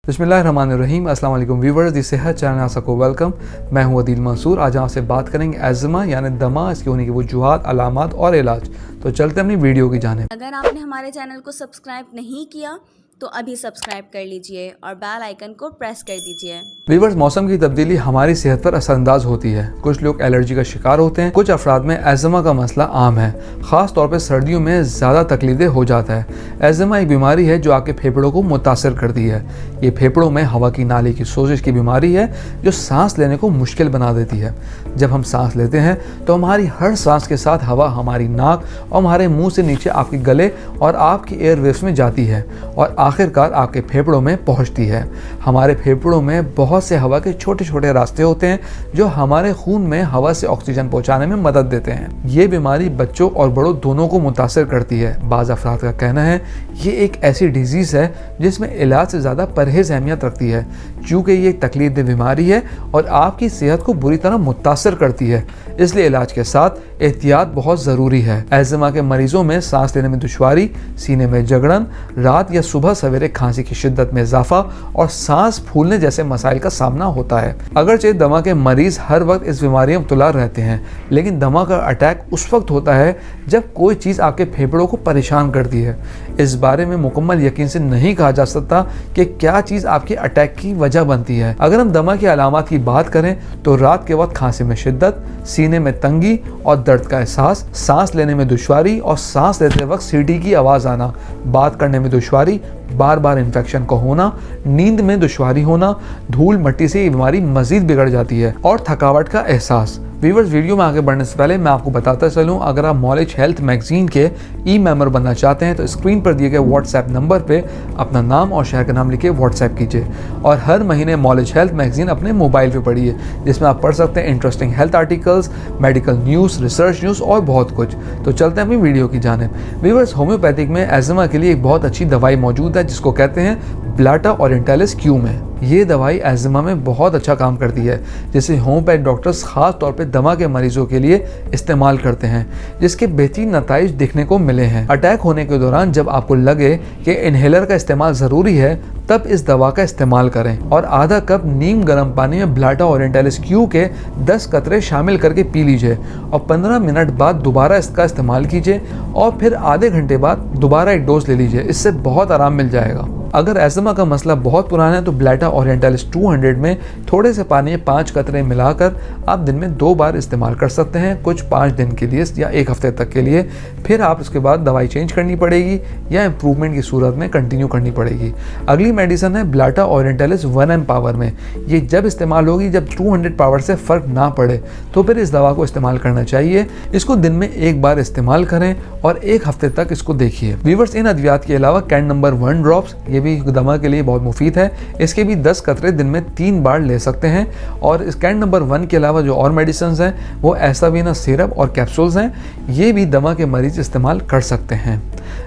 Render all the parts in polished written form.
बिस्मिल्लाहिर्रहमानिर्रहीम अस्सलाम वालेकुम व्यूवर्स, दी सेहत चैनल आप सबको वेलकम। मैं हूं अदील मंसूर। आज आपसे बात करेंगे एज़मा यानी दमा, इसके होने की वजूहात, अलामात और इलाज। तो चलते हैं अपनी वीडियो की जानिब। अगर आपने हमारे चैनल को सब्सक्राइब नहीं किया तो अभी सब्सक्राइब कर लीजिए और बेल आइकन को प्रेस कर दीजिए। व्यूवर्स, मौसम की तब्दीली हमारी सेहत पर असरअंदाज होती है। कुछ लोग एलर्जी का शिकार होते हैं, कुछ अफराद में एज़मा का मसला आम है। ख़ास तौर पर सर्दियों में ज़्यादा तकलीफ़ें हो जाता है। एज़मा एक बीमारी है जो आपके फेफड़ों को मुतासर करती है। ये फेफड़ों में हवा की नाली की सोजिश की बीमारी है जो सांस लेने को मुश्किल बना देती है। जब हम सांस लेते हैं तो हमारी हर सांस के साथ हवा हमारी नाक और हमारे मुंह से नीचे आपके गले और आपकी एयरवेव्स में जाती है और आखिरकार आपके फेफड़ों में पहुंचती है। हमारे फेफड़ों में बहुत से हवा के छोटे छोटे रास्ते होते हैं जो हमारे खून में हवा से ऑक्सीजन पहुंचाने में मदद देते हैं। ये बीमारी बच्चों और बड़ों दोनों को मुतासर करती है। बाज़ अफराद का कहना है ये एक ऐसी डिजीज़ है जिसमें इलाज से ज़्यादा परहेज़ अहमियत रखती है, क्योंकि ये तकलीफदेह बीमारी है और आपकी सेहत को बुरी तरह मुतासर करती है। इसलिए इलाज के साथ एहतियात बहुत ज़रूरी है। एज़मा के मरीजों में सांस लेने में दुश्वारी, सीने में जगड़न, रात या सुबह सवेरे खांसी की शिद्दत में इजाफा और सांस फूलने जैसे मसाइल का सामना होता है। अगरचे दमा के मरीज हर वक्त इस बीमारी में मुब्तला रहते हैं, लेकिन दमा का अटैक उस वक्त होता है जब कोई चीज़ आपके फेफड़ों को परेशान करती है। इस बारे में मुकम्मल यकीन से नहीं कहा जा सकता कि क्या चीज़ आपके अटैक की वजह बनती है। अगर हम दमा की अलामात की बात करें तो रात के वक्त खांसी में शिद्दत, सीने में तंगी और दर्द का एहसास, सांस लेने में दुश्वारी और सांस लेते वक्त सीटी की आवाज़ आना, बात करने में दुश्वारी, बार बार इन्फेक्शन का होना, नींद में दुश्वारी होना, धूल मट्टी से ये बीमारी मजीद बिगड़ जाती है और थकावट का एहसास। व्यूअर्स, वीडियो में आगे बढ़ने से पहले मैं आपको बताता चलूं, अगर आप नॉलेज हेल्थ मैगजीन के ई मेंबर बनना चाहते हैं तो स्क्रीन पर दिए गए व्हाट्सएप नंबर पे अपना नाम और शहर का नाम लिख के व्हाट्सएप कीजिए और हर महीने नॉलेज हेल्थ मैगजीन अपने मोबाइल पे पढ़िए, जिसमें आप पढ़ सकते हैं interesting health articles, medical news, research news और बहुत कुछ। तो चलते हैं अपनी वीडियो की जानिब। व्यूअर्स, होम्योपैथिक में एज़मा के लिए एक बहुत अच्छी दवाई मौजूद है जिसको कहते हैं ब्लाटा ओरिएंटालिस क्यूमे। ये दवाई एज़मा में बहुत अच्छा काम करती है, जिसे होम्योपैथ डॉक्टर्स ख़ास तौर पे दमा के मरीजों के लिए इस्तेमाल करते हैं, जिसके बेहतरीन नताइज दिखने को मिले हैं। अटैक होने के दौरान जब आपको लगे कि इन्हेलर का इस्तेमाल ज़रूरी है तब इस दवा का इस्तेमाल करें और आधा कप नीम गर्म पानी में ब्लाटा ओरिएंटालिस क्यू के 10 कतरे शामिल करके पी लीजिए और 15 मिनट बाद दोबारा इसका इस्तेमाल कीजिए और फिर आधे घंटे बाद दोबारा एक डोज ले लीजिए। इससे बहुत आराम मिल जाएगा। अगर एज़मा का मसला बहुत पुराना है तो ब्लाटा ओरिएंटालिस 200 में थोड़े से पानी में 5 कतरे मिलाकर आप दिन में 2 बार इस्तेमाल कर सकते हैं, कुछ 5 दिन के लिए या 1 हफ्ते तक के लिए। फिर आप उसके बाद दवाई चेंज करनी पड़ेगी या इम्प्रूवमेंट की सूरत में कंटिन्यू करनी पड़ेगी। अगली मेडिसिन है ब्लाटा ओरिएंटालिस 1M पावर में। ये जब इस्तेमाल होगी जब 200 पावर से फ़र्क ना पड़े तो फिर इस दवा को इस्तेमाल करना चाहिए। इसको दिन में 1 बार इस्तेमाल करें और 1 हफ्ते तक इसको देखिए। व्यूअर्स, इन अद्वियात के अलावा कैन नंबर 1 ड्रॉप्स, ये भी दमा के लिए बहुत मुफीद है। इसके भी 10 कतरे दिन में 3 बार ले सकते हैं। और इस कैन नंबर 1 के अलावा जो और मेडिसिन हैं वो एसावीना सिरप और कैप्सूल्स हैं, ये भी दमा के मरीज इस्तेमाल कर सकते हैं।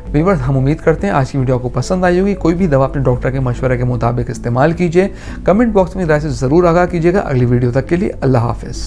व्यूअर्स, हम उम्मीद करते हैं आज की वीडियो आपको पसंद आई होगी। कोई भी दवा अपने डॉक्टर के मशवरे के मुताबिक इस्तेमाल कीजिए। कमेंट बॉक्स में राय से ज़रूर आगाह कीजिएगा। अगली वीडियो तक के लिए अल्लाह हाफिज़।